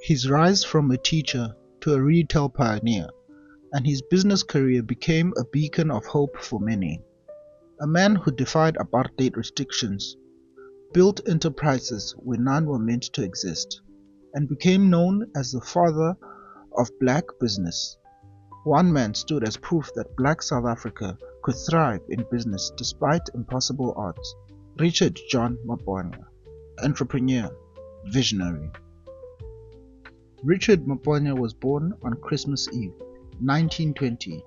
His rise from a teacher to a retail pioneer, and his business career became a beacon of hope for many. A man who defied apartheid restrictions, built enterprises where none were meant to exist, and became known as the father of black business. One man stood as proof that black South Africa could thrive in business despite impossible odds. Richard John Maponya, entrepreneur, visionary. Richard Maponya was born on Christmas Eve, 1920,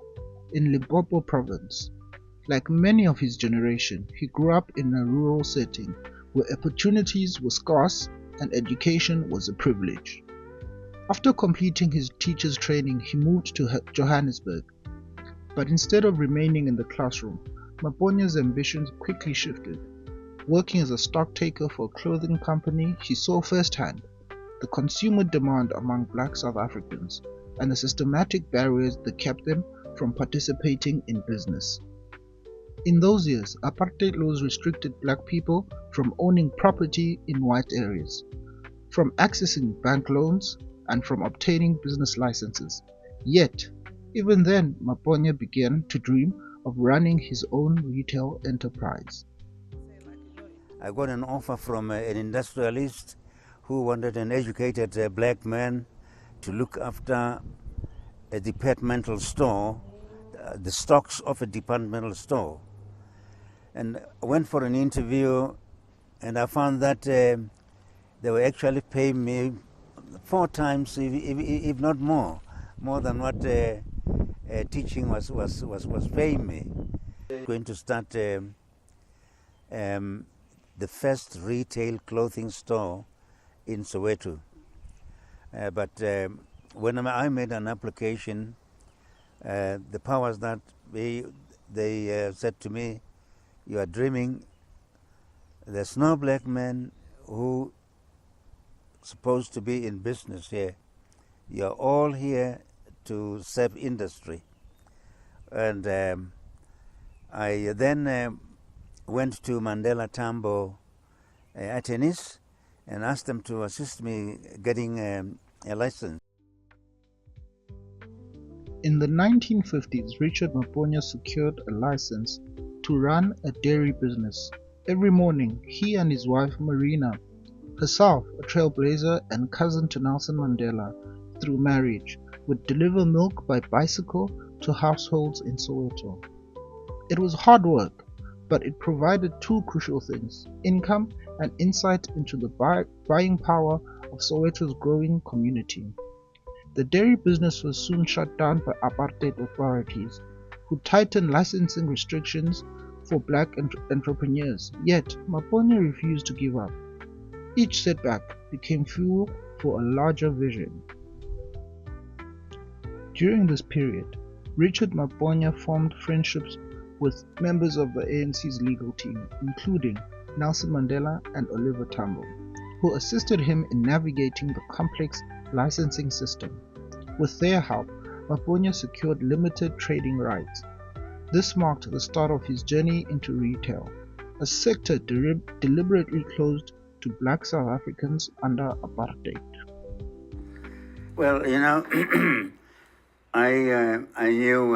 in Limpopo Province. Like many of his generation, he grew up in a rural setting where opportunities were scarce and education was a privilege. After completing his teacher's training, he moved to Johannesburg. But instead of remaining in the classroom, Maponya's ambitions quickly shifted. Working as a stock taker for a clothing company, he saw firsthand the consumer demand among black South Africans and the systematic barriers that kept them from participating in business. In those years, apartheid laws restricted black people from owning property in white areas, from accessing bank loans, and from obtaining business licenses. Yet, even then, Maponya began to dream of running his own retail enterprise. I got an offer from an industrialist who wanted an educated black man to look after a departmental store, the stocks of a departmental store. And I went for an interview, and I found that they were actually paying me 4 times, if not more than what teaching was paying me. Going to start the first retail clothing store in Soweto. But when I made an application, the powers that they said to me, "You are dreaming. There's no black man who supposed to be in business here. You're all here to serve industry." And I then went to Mandela Tambo attorneys and asked them to assist me getting a license. In the 1950s, Richard Maponya secured a license to run a dairy business. Every morning, he and his wife Marina, herself a trailblazer and cousin to Nelson Mandela through marriage, would deliver milk by bicycle to households in Soweto. It was hard work, but it provided 2 crucial things: income and insight into the buying power of Soweto's growing community. The dairy business was soon shut down by apartheid authorities, who tightened licensing restrictions for black entrepreneurs. Yet, Maponya refused to give up. Each setback became fuel for a larger vision. During this period, Richard Maponya formed friendships with members of the ANC's legal team, including Nelson Mandela and Oliver Tambo, who assisted him in navigating the complex licensing system. With their help, Maponya secured limited trading rights. This marked the start of his journey into retail, a sector deliberately closed to black South Africans under apartheid. Well, I knew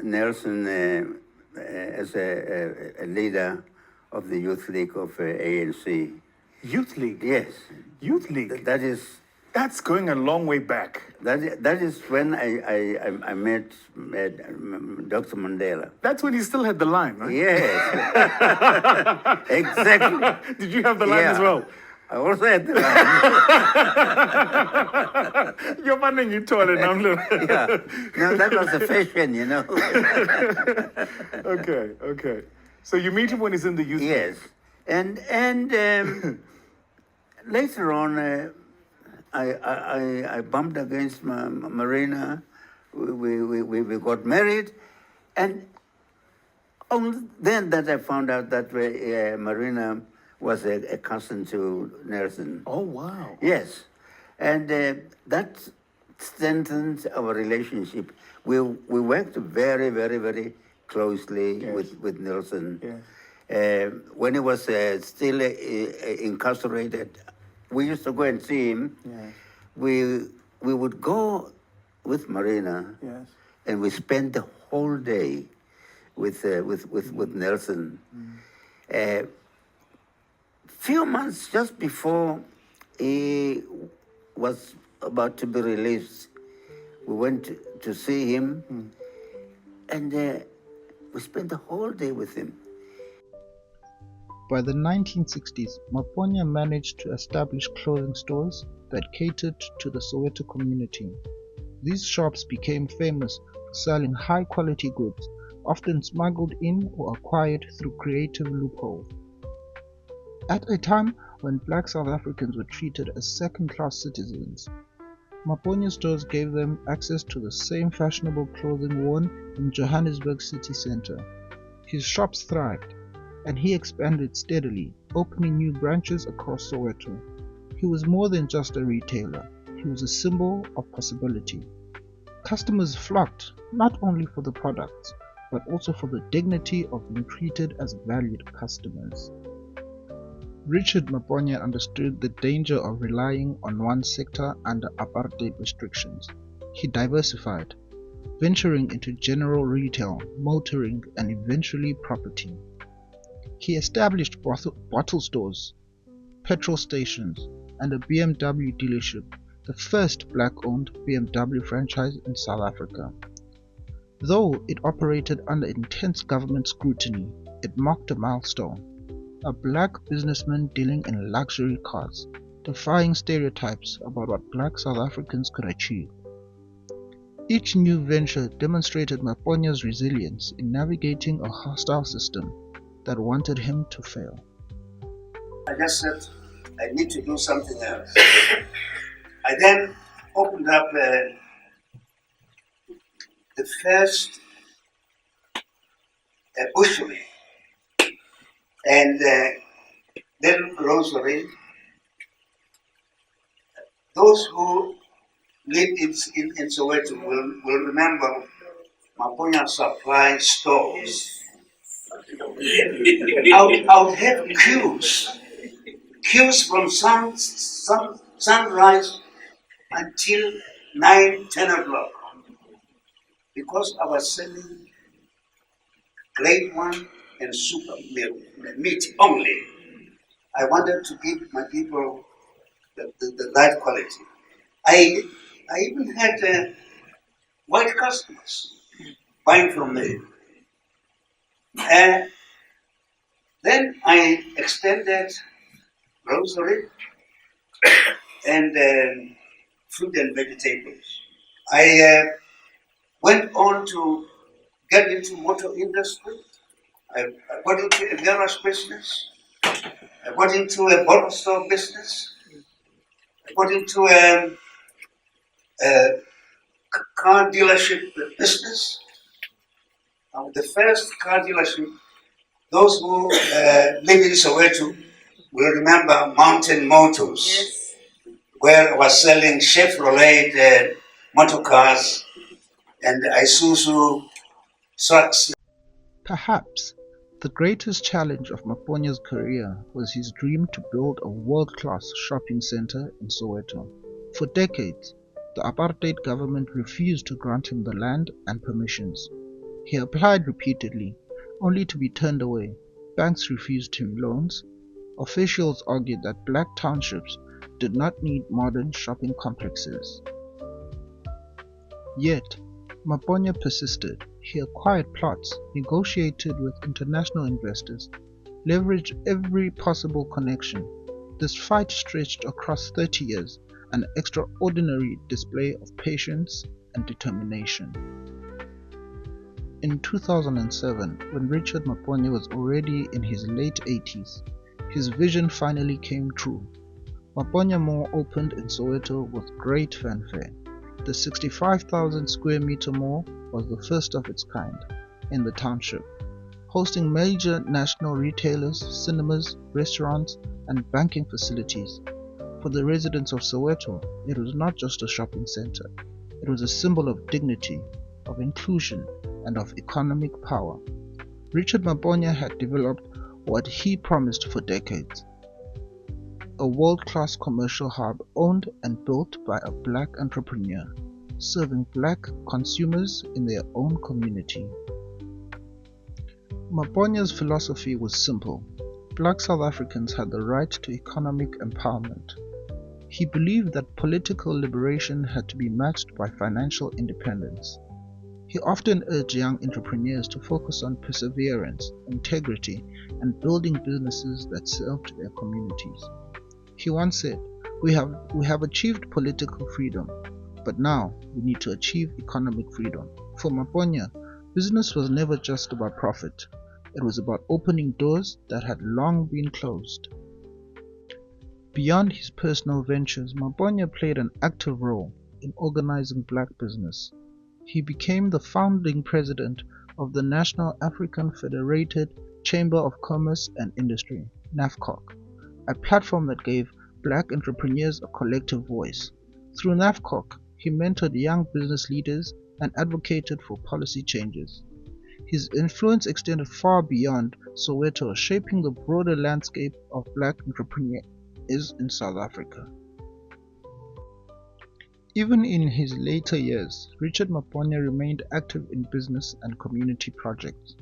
Nelson as a leader of the Youth League of ANC. Youth League? Yes. Youth League? That's going a long way back. That is when I met Dr. Mandela. That's when he still had the line, right? Yes. Exactly. Did you have the line as well? I also had the line. You're running your toilet now. Yeah. No, that was the fashion, Okay. So you meet him when he's in the youth. Yes. And later on, I bumped against Marina. We got married, and only then that I found out that Marina was a cousin to Nelson. Oh, wow. Yes, and that strengthened our relationship. We worked very, very, very closely with Nelson. Yes. When he was still incarcerated, we used to go and see him. Yeah. we would go with Marina, Yes. and we spent the whole day with Nelson. Few months just before he was about to be released, we went to see him, and we spent the whole day with him. By the 1960s, Maponya managed to establish clothing stores that catered to the Soweto community. These shops became famous for selling high-quality goods, often smuggled in or acquired through creative loopholes. At a time when black South Africans were treated as second-class citizens, Maponya stores gave them access to the same fashionable clothing worn in Johannesburg city centre. His shops thrived, and he expanded steadily, opening new branches across Soweto. He was more than just a retailer, he was a symbol of possibility. Customers flocked not only for the products, but also for the dignity of being treated as valued customers. Richard Maponya understood the danger of relying on one sector under apartheid restrictions. He diversified, venturing into general retail, motoring, and eventually property. He established bottle stores, petrol stations, and a BMW dealership, the first black-owned BMW franchise in South Africa. Though it operated under intense government scrutiny, it marked a milestone. A black businessman dealing in luxury cars, defying stereotypes about what black South Africans could achieve. Each new venture demonstrated Maponya's resilience in navigating a hostile system that wanted him to fail. I just said, I need to do something else. I then opened up the first butchery, and then grocery. Those who live in Soweto will remember Maponya supply stores. I would have queues from sunrise until 9-10 o'clock, because I was selling grade 1 and super meat only. I wanted to give my people the right quality. I even had white customers buying from me. Then I extended grocery and fruit and vegetables. I went on to get into motor industry. I got into a garage business. I got into a bottle store business. I got into a car dealership business. The first car dealership, those who live in Soweto will remember Mountain Motors, where I was selling Chevrolet motor cars and Isuzu trucks. Perhaps the greatest challenge of Maponya's career was his dream to build a world-class shopping center in Soweto. For decades, the apartheid government refused to grant him the land and permissions. He applied repeatedly, only to be turned away. Banks refused him loans. Officials argued that black townships did not need modern shopping complexes. Yet, Maponya persisted. He acquired plots, negotiated with international investors, leveraged every possible connection. This fight stretched across 30 years, an extraordinary display of patience and determination. In 2007, when Richard Maponya was already in his late 80s, his vision finally came true. Maponya Mall opened in Soweto with great fanfare. The 65,000 square meter mall was the first of its kind in the township, hosting major national retailers, cinemas, restaurants, and banking facilities. For the residents of Soweto, it was not just a shopping center. It was a symbol of dignity, of inclusion, and of economic power. Richard Maponya had developed what he promised for decades: a world-class commercial hub owned and built by a black entrepreneur, serving black consumers in their own community. Maponya's philosophy was simple. Black South Africans had the right to economic empowerment. He believed that political liberation had to be matched by financial independence. He often urged young entrepreneurs to focus on perseverance, integrity, and building businesses that served their communities. He once said, we have achieved political freedom, but now we need to achieve economic freedom. For Maponya, business was never just about profit. It was about opening doors that had long been closed. Beyond his personal ventures, Maponya played an active role in organizing black business. He became the founding president of the National African Federated Chamber of Commerce and Industry, NAFCOC, a platform that gave black entrepreneurs a collective voice. Through NAFCOC, he mentored young business leaders and advocated for policy changes. His influence extended far beyond Soweto, shaping the broader landscape of black entrepreneurs in South Africa. Even in his later years, Richard Maponya remained active in business and community projects.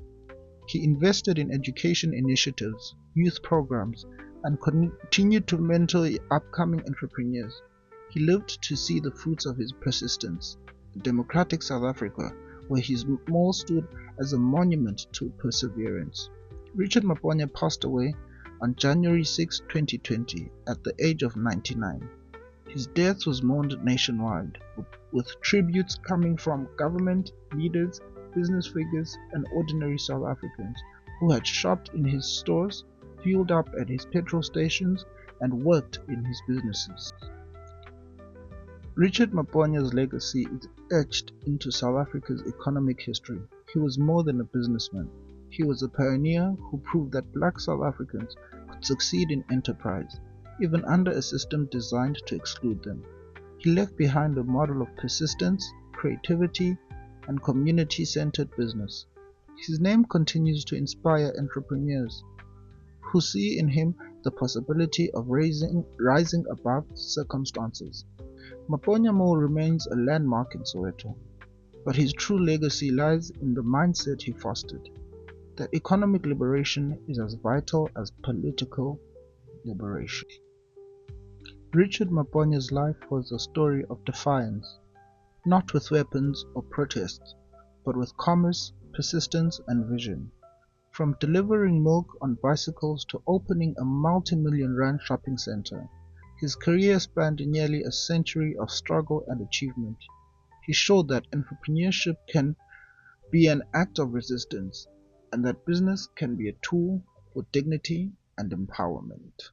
He invested in education initiatives, youth programs, and continued to mentor upcoming entrepreneurs. He lived to see the fruits of his persistence, a democratic South Africa, where his mall stood as a monument to perseverance. Richard Maponya passed away on January 6, 2020, at the age of 99. His death was mourned nationwide, with tributes coming from government, leaders, business figures, and ordinary South Africans who had shopped in his stores, fueled up at his petrol stations, and worked in his businesses. Richard Maponya's legacy is etched into South Africa's economic history. He was more than a businessman. He was a pioneer who proved that black South Africans could succeed in enterprise, even under a system designed to exclude them. He left behind a model of persistence, creativity, and community-centered business. His name continues to inspire entrepreneurs who see in him the possibility of rising above circumstances. Maponya Mall remains a landmark in Soweto, but his true legacy lies in the mindset he fostered, that economic liberation is as vital as political liberation. Richard Maponya's life was a story of defiance, not with weapons or protests, but with commerce, persistence, and vision. From delivering milk on bicycles to opening a multi-million rand shopping center, his career spanned nearly a century of struggle and achievement. He showed that entrepreneurship can be an act of resistance, and that business can be a tool for dignity and empowerment.